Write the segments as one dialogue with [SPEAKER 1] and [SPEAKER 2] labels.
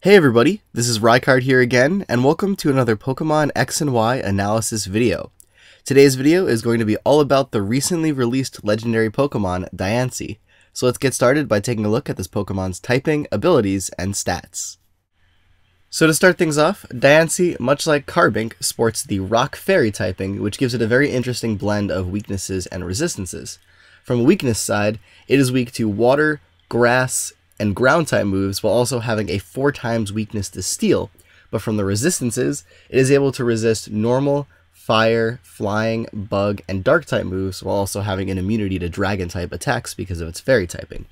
[SPEAKER 1] Hey everybody, this is Rykard here again, and welcome to another Pokemon X and Y analysis video. Today's video is going to be all about the recently released legendary Pokemon, Diancie. So let's get started by taking a look at this Pokemon's typing, abilities, and stats. So to start things off, Diancie, much like Carbink, sports the Rock Fairy typing, which gives it a very interesting blend of weaknesses and resistances. From a weakness side, it is weak to water, grass, and ground type moves while also having a 4 times weakness to steel, but from the resistances, it is able to resist normal, fire, flying, bug, and dark type moves while also having an immunity to dragon type attacks because of its fairy typing.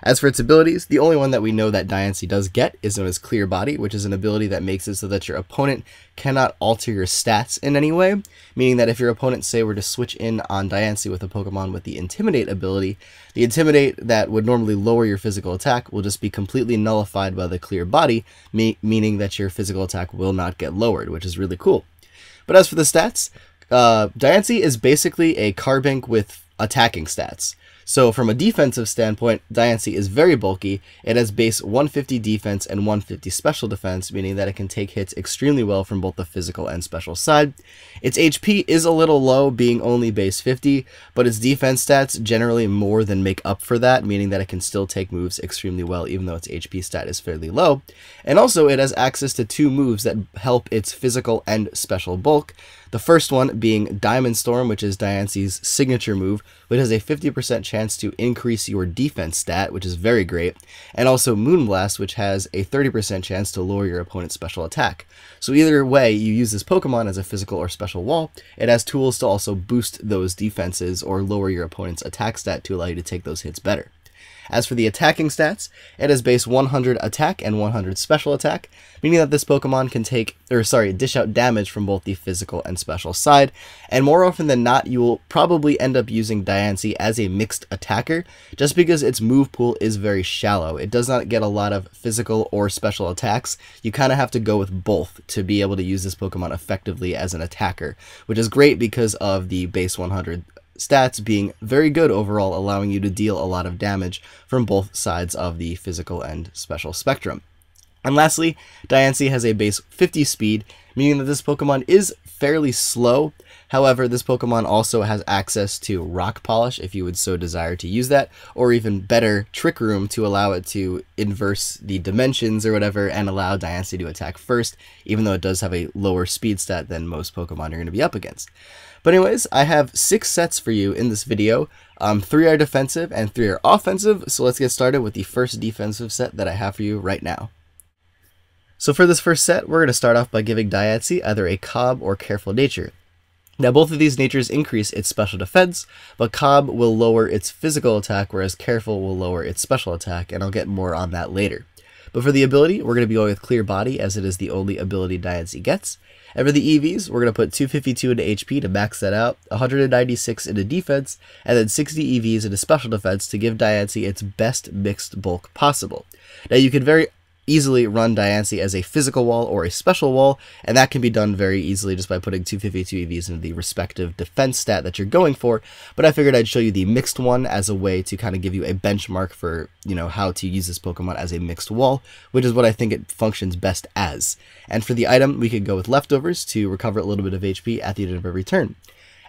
[SPEAKER 1] As for its abilities, the only one that we know that Diancie does get is known as Clear Body, which is an ability that makes it so that your opponent cannot alter your stats in any way, meaning that if your opponent, say, were to switch in on Diancie with a Pokemon with the Intimidate ability, the Intimidate that would normally lower your physical attack will just be completely nullified by the Clear Body, meaning that your physical attack will not get lowered, which is really cool. But as for the stats, Diancie is basically a Carbink with attacking stats. So from a defensive standpoint, Diancie is very bulky. It has base 150 defense and 150 special defense, meaning that it can take hits extremely well from both the physical and special side. Its HP is a little low, being only base 50, but its defense stats generally more than make up for that, meaning that it can still take moves extremely well even though its HP stat is fairly low. And also it has access to 2 moves that help its physical and special bulk. The first one being Diamond Storm, which is Diancie's signature move, which has a 50% chance to increase your defense stat, which is very great, and also Moonblast, which has a 30% chance to lower your opponent's special attack. So either way you use this Pokemon as a physical or special wall, it has tools to also boost those defenses or lower your opponent's attack stat to allow you to take those hits better. As for the attacking stats, it has base 100 attack and 100 special attack, meaning that this Pokemon can dish out damage from both the physical and special side, and more often than not, you will probably end up using Diancie as a mixed attacker, just because its move pool is very shallow. It does not get a lot of physical or special attacks. You kind of have to go with both to be able to use this Pokemon effectively as an attacker, which is great because of the base 100 stats being very good overall, allowing you to deal a lot of damage from both sides of the physical and special spectrum. And lastly, Diancie has a base 50 speed, meaning that this Pokemon is fairly slow. However, this Pokemon also has access to Rock Polish if you would so desire to use that, or even better, Trick Room to allow it to inverse the dimensions or whatever and allow Diancie to attack first, even though it does have a lower speed stat than most Pokemon are going to be up against. But anyways, I have 6 sets for you in this video. 3 are defensive and 3 are offensive, so let's get started with the first defensive set that I have for you right now. So for this first set, we're going to start off by giving Diancie either a Cobb or Careful Nature. Now both of these natures increase its special defense, but Cobb will lower its physical attack, whereas Careful will lower its special attack, and I'll get more on that later. But for the ability, we're going to be going with Clear Body, as it is the only ability Diancie gets. And for the EVs, we're going to put 252 into HP to max that out, 196 into defense, and then 60 EVs into special defense to give Diancie its best mixed bulk possible. Now you can very easily run Diancie as a physical wall or a special wall, and that can be done very easily just by putting 252 EVs into the respective defense stat that you're going for, but I figured I'd show you the mixed one as a way to kind of give you a benchmark for, how to use this Pokemon as a mixed wall, which is what I think it functions best as. And for the item, we could go with Leftovers to recover a little bit of HP at the end of every turn.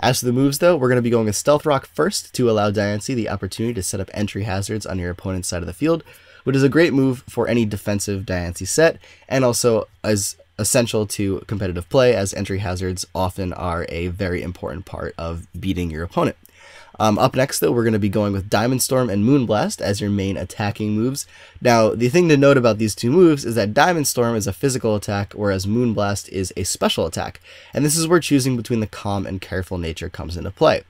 [SPEAKER 1] As for the moves though, we're going to be going with Stealth Rock first to allow Diancie the opportunity to set up entry hazards on your opponent's side of the field, which is a great move for any defensive Diancie set, and also is essential to competitive play, as entry hazards often are a very important part of beating your opponent. Up next though, we're going to be going with Diamond Storm and Moonblast as your main attacking moves. Now, the thing to note about these two moves is that Diamond Storm is a physical attack, whereas Moonblast is a special attack, and this is where choosing between the Calm and Careful nature comes into play.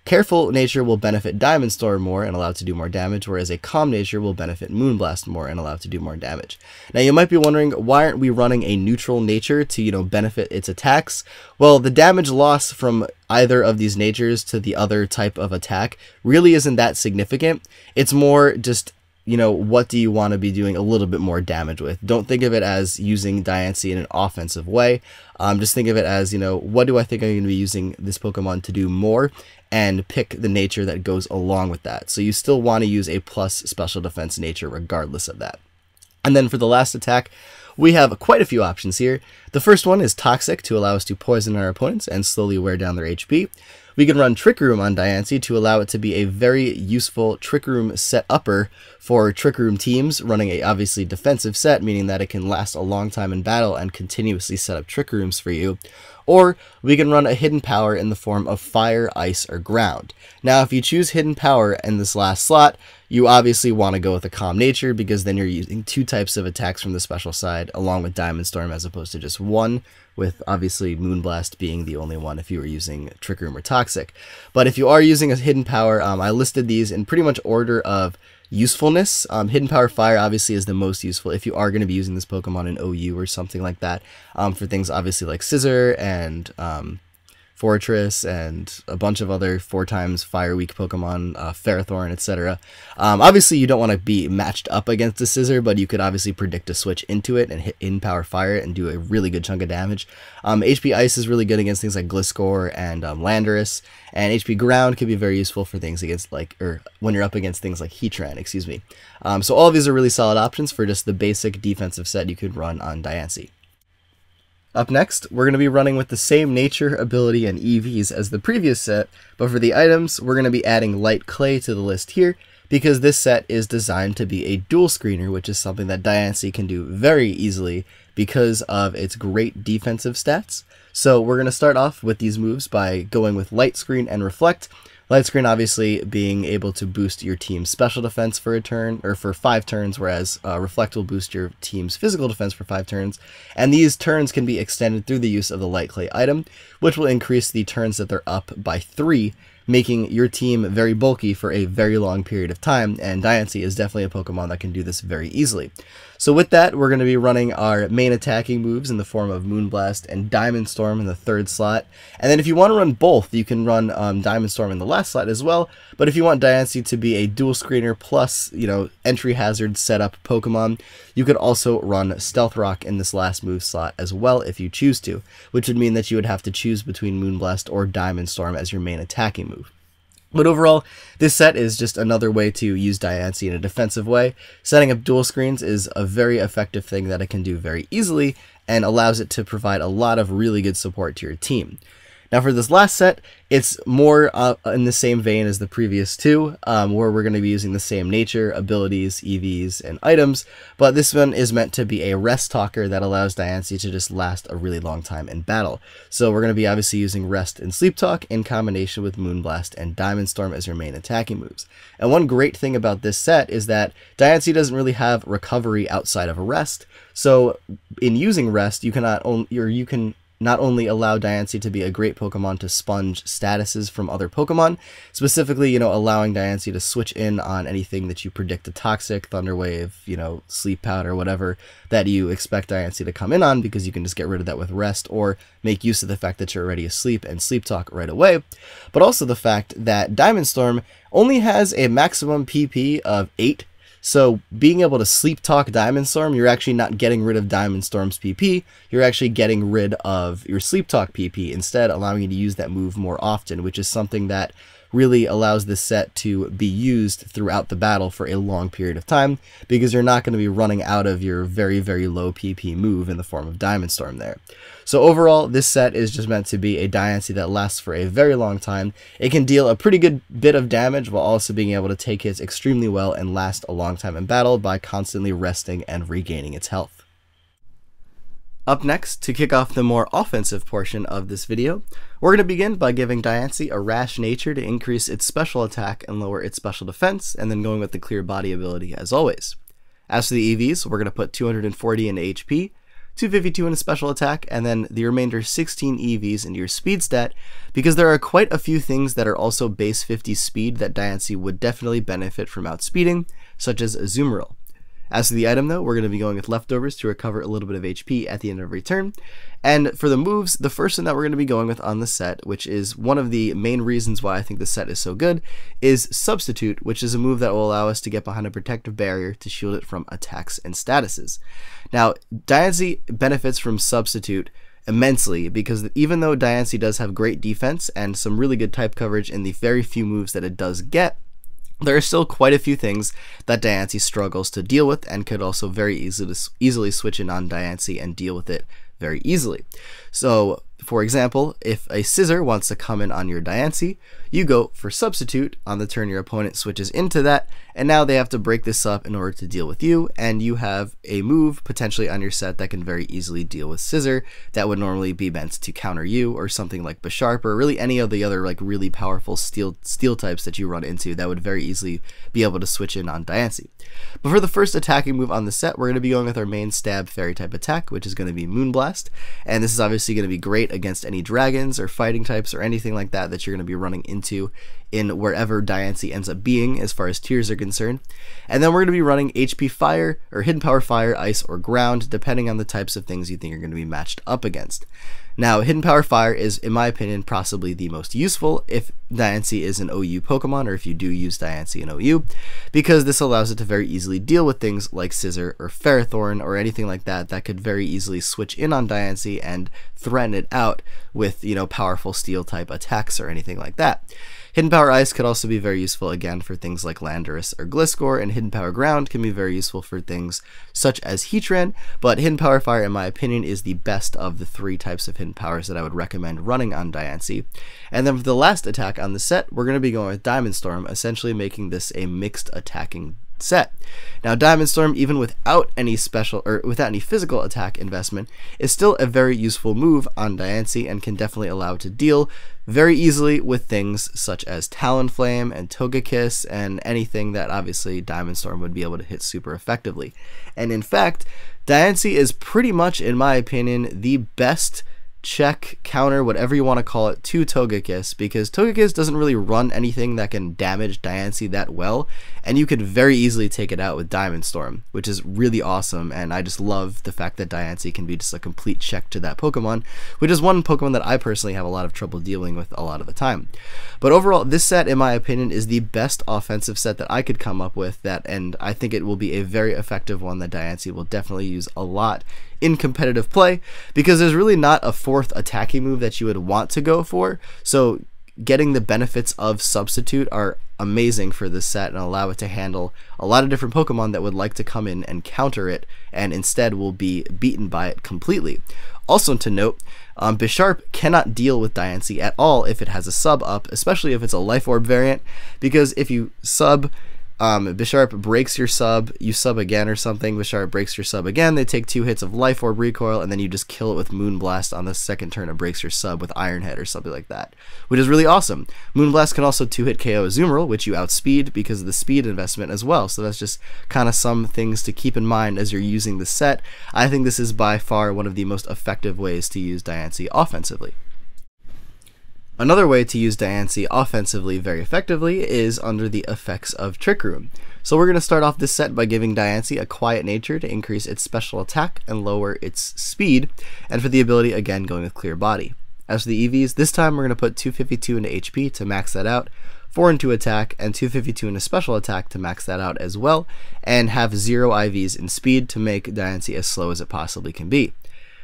[SPEAKER 1] Careful nature will benefit Diamond Storm more and allow it to do more damage, whereas a Calm nature will benefit Moonblast more and allow it to do more damage. Now you might be wondering, why aren't we running a neutral nature to, benefit its attacks? Well, the damage loss from either of these natures to the other type of attack really isn't that significant. It's more just, what do you want to be doing a little bit more damage with? Don't think of it as using Diancie in an offensive way. Just think of it as, what do I think I'm going to be using this Pokemon to do more? And pick the nature that goes along with that. So you still want to use a plus special defense nature regardless of that. And then for the last attack, we have quite a few options here. The first one is Toxic to allow us to poison our opponents and slowly wear down their HP. We can run Trick Room on Diancie to allow it to be a very useful Trick Room set upper for Trick Room teams, running a obviously defensive set, meaning that it can last a long time in battle and continuously set up Trick Rooms for you. Or we can run a hidden power in the form of Fire, Ice, or Ground. Now, if you choose hidden power in this last slot, you obviously want to go with a Calm Nature, because then you're using 2 types of attacks from the special side, along with Diamond Storm, as opposed to just one, with obviously Moonblast being the only one if you were using Trick Room or Toxic. But if you are using a hidden power, I listed these in pretty much order of usefulness. Hidden Power Fire obviously is the most useful if you are going to be using this Pokemon in OU or something like that, for things obviously like Scissor and Fortress and a bunch of other 4x Fire Weak Pokemon, Ferrothorn, etc. Obviously you don't want to be matched up against a Scissor, but you could obviously predict a switch into it and hit in Power Fire and do a really good chunk of damage. HP Ice is really good against things like Gliscor and Landorus, and HP Ground can be very useful for things against when you're up against things like Heatran, excuse me. So all of these are really solid options for just the basic defensive set you could run on Diancie. Up next, we're going to be running with the same nature, ability, and EVs as the previous set, but for the items, we're going to be adding Light Clay to the list here, because this set is designed to be a dual screener, which is something that Diancie can do very easily because of its great defensive stats. So we're going to start off with these moves by going with Light Screen and Reflect. Light Screen obviously being able to boost your team's special defense for a turn, or for 5 turns, whereas Reflect will boost your team's physical defense for 5 turns. And these turns can be extended through the use of the Light Clay item, which will increase the turns that they're up by 3, making your team very bulky for a very long period of time, and Diancie is definitely a Pokemon that can do this very easily. So with that, we're going to be running our main attacking moves in the form of Moonblast and Diamond Storm in the 3rd slot, and then if you want to run both, you can run Diamond Storm in the last slot as well, but if you want Diancie to be a dual screener plus, entry hazard setup Pokemon, you could also run Stealth Rock in this last move slot as well if you choose to, which would mean that you would have to choose between Moonblast or Diamond Storm as your main attacking move. But overall, this set is just another way to use Diancie in a defensive way. Setting up dual screens is a very effective thing that it can do very easily, and allows it to provide a lot of really good support to your team. Now for this last set, it's more in the same vein as the previous two, where we're going to be using the same nature, abilities, EVs, and items, but this one is meant to be a rest talker that allows Diancie to just last a really long time in battle. So we're going to be obviously using Rest and Sleep Talk in combination with Moonblast and Diamond Storm as your main attacking moves. And one great thing about this set is that Diancie doesn't really have recovery outside of a rest, so in using Rest, you can not only allow Diancie to be a great Pokemon to sponge statuses from other Pokemon, specifically, allowing Diancie to switch in on anything that you predict a Toxic, Thunder Wave, Sleep Powder, whatever, that you expect Diancie to come in on, because you can just get rid of that with Rest, or make use of the fact that you're already asleep and Sleep Talk right away, but also the fact that Diamond Storm only has a maximum PP of 8, so being able to Sleep Talk Diamond Storm, you're actually not getting rid of Diamond Storm's PP, you're actually getting rid of your Sleep Talk PP, instead allowing you to use that move more often, which is something that really allows this set to be used throughout the battle for a long period of time, because you're not going to be running out of your very, very low PP move in the form of Diamond Storm there. So overall, this set is just meant to be a Diancie that lasts for a very long time. It can deal a pretty good bit of damage while also being able to take hits extremely well and last a long time in battle by constantly resting and regaining its health. Up next, to kick off the more offensive portion of this video, we're going to begin by giving Diancie a Rash Nature to increase its special attack and lower its special defense, and then going with the Clear Body ability as always. As for the EVs, we're going to put 240 into HP, 252 into special attack, and then the remainder 16 EVs into your speed stat, because there are quite a few things that are also base 50 speed that Diancie would definitely benefit from outspeeding, such as Azumarill. As for the item though, we're going to be going with Leftovers to recover a little bit of HP at the end of every turn. And for the moves, the first one that we're going to be going with on the set, which is one of the main reasons why I think the set is so good, is Substitute, which is a move that will allow us to get behind a protective barrier to shield it from attacks and statuses. Now, Diancie benefits from Substitute immensely, because even though Diancie does have great defense and some really good type coverage in the very few moves that it does get, there are still quite a few things that Diancie struggles to deal with, and could also very easily switch in on Diancie and deal with it very easily. So, for example, if a scissor wants to come in on your Diancie, you go for substitute on the turn your opponent switches into that, and now they have to break this up in order to deal with you, and you have a move potentially on your set that can very easily deal with scissor that would normally be meant to counter you, or something like Bisharp, or really any of the other like really powerful steel types that you run into that would very easily be able to switch in on Diancie. But for the first attacking move on the set, we're going to be going with our main stab fairy type attack, which is going to be Moonblast, and this is obviously going to be great against any dragons or fighting types or anything like that that you're going to be running into in wherever Diancie ends up being as far as tiers are concerned. And then we're going to be running HP Fire, or Hidden Power Fire, Ice, or Ground, depending on the types of things you think you're going to be matched up against. Now, Hidden Power Fire is, in my opinion, possibly the most useful if Diancie is an OU Pokemon, or if you do use Diancie in OU, because this allows it to very easily deal with things like Scissor or Ferrothorn or anything like that that could very easily switch in on Diancie and threaten it out with, you know, powerful steel type attacks or anything like that. Hidden Power Ice could also be very useful again for things like Landorus or Gliscor, and Hidden Power Ground can be very useful for things such as Heatran, but Hidden Power Fire, in my opinion, is the best of the three types of hidden powers that I would recommend running on Diancie. And then for the last attack on the set, we're going to be going with Diamond Storm, essentially making this a mixed attacking set. Now, Diamond Storm, even without any special or without any physical attack investment, is still a very useful move on Diancie and can definitely allow it to deal very easily with things such as Talonflame and Togekiss and anything that obviously Diamond Storm would be able to hit super effectively. And in fact, Diancie is pretty much, in my opinion, the best check, counter, whatever you want to call it, to Togekiss, because Togekiss doesn't really run anything that can damage Diancie that well, and you could very easily take it out with Diamond Storm, which is really awesome, and I just love the fact that Diancie can be just a complete check to that Pokemon, which is one Pokemon that I personally have a lot of trouble dealing with a lot of the time. But overall, this set, in my opinion, is the best offensive set that I could come up with, and I think it will be a very effective one that Diancie will definitely use a lot in competitive play, because there's really not a fourth attacking move that you would want to go for, so getting the benefits of substitute are amazing for this set and allow it to handle a lot of different Pokemon that would like to come in and counter it and instead will be beaten by it completely. Also to note, Bisharp cannot deal with Diancie at all if it has a sub up, especially if it's a Life Orb variant, because if you sub Bisharp breaks your sub, you sub again or something, Bisharp breaks your sub again, they take 2 hits of Life Orb recoil, and then you just kill it with Moonblast on the second turn it breaks your sub with Iron Head or something like that, which is really awesome. Moonblast can also 2-hit KO Azumarill, which you outspeed because of the speed investment as well, so that's just kind of some things to keep in mind as you're using the set. I think this is by far one of the most effective ways to use Diancie offensively. Another way to use Diancie offensively very effectively is under the effects of Trick Room. So we're going to start off this set by giving Diancie a Quiet Nature to increase its special attack and lower its speed, and for the ability, again, going with Clear Body. As for the EVs, this time we're going to put 252 into HP to max that out, 4 into attack, and 252 into special attack to max that out as well, and have 0 IVs in speed to make Diancie as slow as it possibly can be.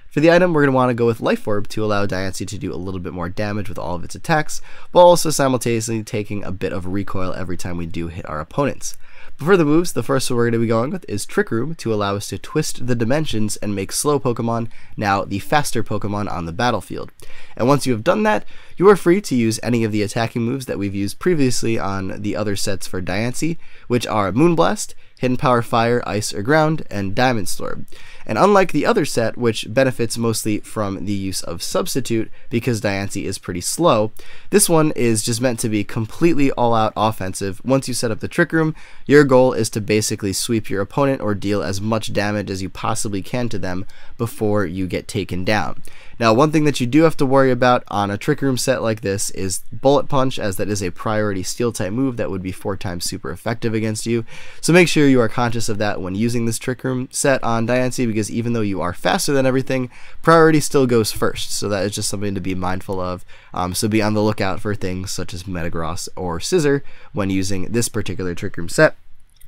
[SPEAKER 1] For the item, we're going to want to go with Life Orb to allow Diancie to do a little bit more damage with all of its attacks, while also simultaneously taking a bit of recoil every time we do hit our opponents. But for the moves, the first one we're going to be going with is Trick Room to allow us to twist the dimensions and make slow Pokemon now the faster Pokemon on the battlefield. And once you have done that, you are free to use any of the attacking moves that we've used previously on the other sets for Diancie, which are Moonblast, Hidden Power Fire, Ice, or Ground, and Diamond Storm. And unlike the other set, which benefits mostly from the use of Substitute because Diancie is pretty slow, this one is just meant to be completely all-out offensive. Once you set up the Trick Room, your goal is to basically sweep your opponent or deal as much damage as you possibly can to them before you get taken down. Now, one thing that you do have to worry about on a Trick Room set like this is Bullet Punch, as that is a priority Steel-type move that would be 4 times super effective against you. So make sure you are conscious of that when using this Trick Room set on Diancie, because even though you are faster than everything, priority still goes first. So that is just something to be mindful of. So be on the lookout for things such as Metagross or Scissor when using this particular Trick Room set.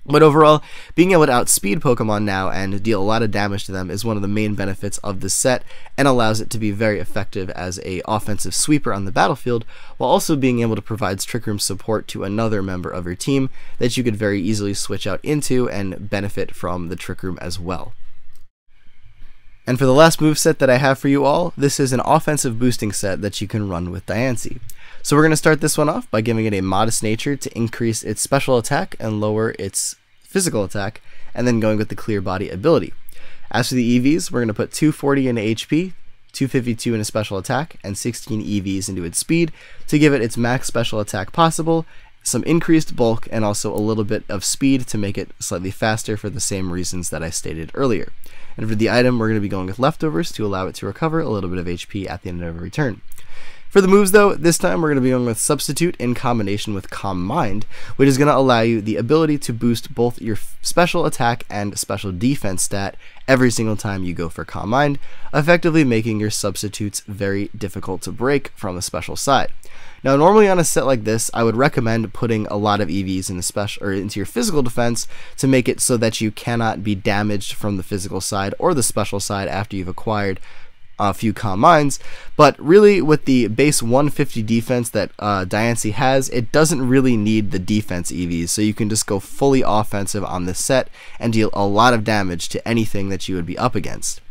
[SPEAKER 1] But overall, being able to outspeed Pokemon now and deal a lot of damage to them is one of the main benefits of this set, and allows it to be very effective as an offensive sweeper on the battlefield, while also being able to provide Trick Room support to another member of your team that you could very easily switch out into and benefit from the Trick Room as well. And for the last moveset that I have for you all, this is an offensive boosting set that you can run with Diancie. So we're going to start this one off by giving it a modest nature to increase its special attack and lower its physical attack, and then going with the clear body ability. As for the EVs, we're going to put 240 into HP, 252 into special attack, and 16 EVs into its speed to give it its max special attack possible, some increased bulk, and also a little bit of speed to make it slightly faster for the same reasons that I stated earlier. And for the item, we're going to be going with leftovers to allow it to recover a little bit of HP at the end of every turn. For the moves though, this time we're going to be going with Substitute in combination with Calm Mind, which is going to allow you the ability to boost both your special attack and special defense stat every single time you go for Calm Mind, effectively making your substitutes very difficult to break from the special side. Now normally on a set like this, I would recommend putting a lot of EVs into your physical defense to make it so that you cannot be damaged from the physical side or the special side after you've acquired a few Calm Minds, but really with the base 150 defense that Diancie has, it doesn't really need the defense EVs, so you can just go fully offensive on this set and deal a lot of damage to anything that you would be up against.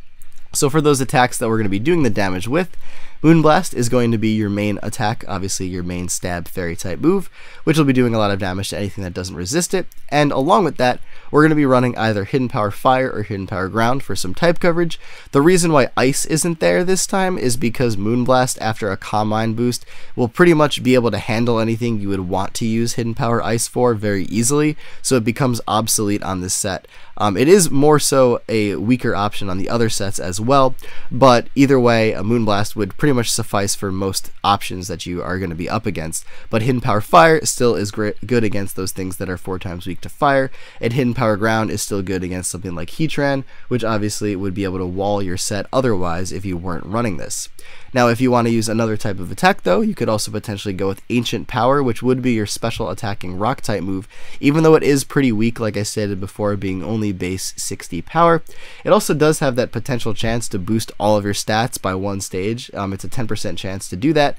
[SPEAKER 1] So for those attacks that we're going to be doing the damage with, Moonblast is going to be your main attack, obviously your main stab fairy type move, which will be doing a lot of damage to anything that doesn't resist it, and along with that, we're going to be running either Hidden Power Fire or Hidden Power Ground for some type coverage. The reason why Ice isn't there this time is because Moonblast, after a Calm Mind boost, will pretty much be able to handle anything you would want to use Hidden Power Ice for very easily, so it becomes obsolete on this set. It is more so a weaker option on the other sets as well, but either way, a Moonblast would pretty much suffice for most options that you are going to be up against. But Hidden Power Fire still is good against those things that are 4 times weak to fire, and Hidden Power Ground is still good against something like Heatran, which obviously would be able to wall your set otherwise if you weren't running this. Now, if you want to use another type of attack though, you could also potentially go with Ancient Power, which would be your special attacking rock type move, even though it is pretty weak, like I stated before, being only base 60 power. It also does have that potential chance to boost all of your stats by one stage. It's a 10% chance to do that,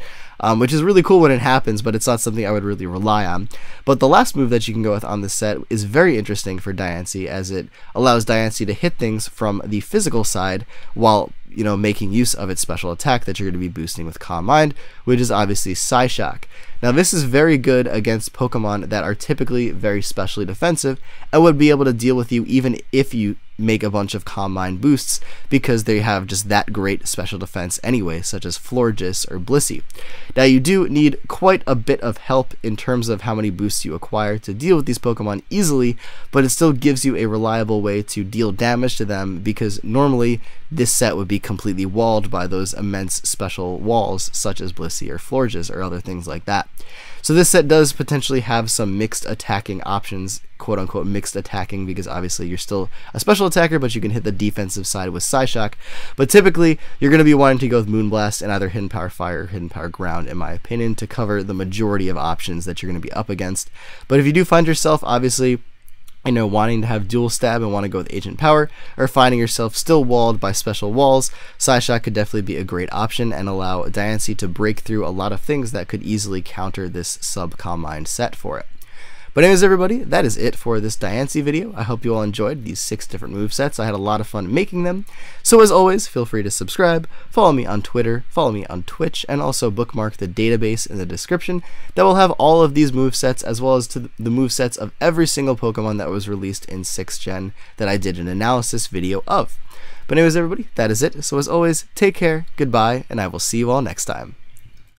[SPEAKER 1] which is really cool when it happens, but it's not something I would really rely on. But the last move that you can go with on this set is very interesting for Diancie, as it allows Diancie to hit things from the physical side while making use of its special attack that you're going to be boosting with Calm Mind, which is obviously Psyshock. Now this is very good against Pokemon that are typically very specially defensive and would be able to deal with you even if you make a bunch of Calm Mind boosts, because they have just that great special defense anyway, such as Florges or Blissey. Now you do need quite a bit of help in terms of how many boosts you acquire to deal with these Pokemon easily, but it still gives you a reliable way to deal damage to them, because normally this set would be completely walled by those immense special walls such as Blissey or Florges or other things like that. So this set does potentially have some mixed attacking options, quote unquote mixed attacking, because obviously you're still a special attacker, but you can hit the defensive side with Psyshock. But typically you're going to be wanting to go with Moonblast and either Hidden Power Fire or Hidden Power Ground, in my opinion, to cover the majority of options that you're going to be up against. But if you do find yourself obviously wanting to have dual stab and want to go with Agent Power, or finding yourself still walled by special walls, Psyshock could definitely be a great option and allow Diancie to break through a lot of things that could easily counter this sub-Calm Mind set for it. But anyways, everybody, that is it for this Diancie video. I hope you all enjoyed these 6 different movesets. I had a lot of fun making them. So as always, feel free to subscribe, follow me on Twitter, follow me on Twitch, and also bookmark the database in the description that will have all of these movesets, as well as the movesets of every single Pokemon that was released in 6th Gen that I did an analysis video of. But anyways, everybody, that is it. So as always, take care, goodbye, and I will see you all next time.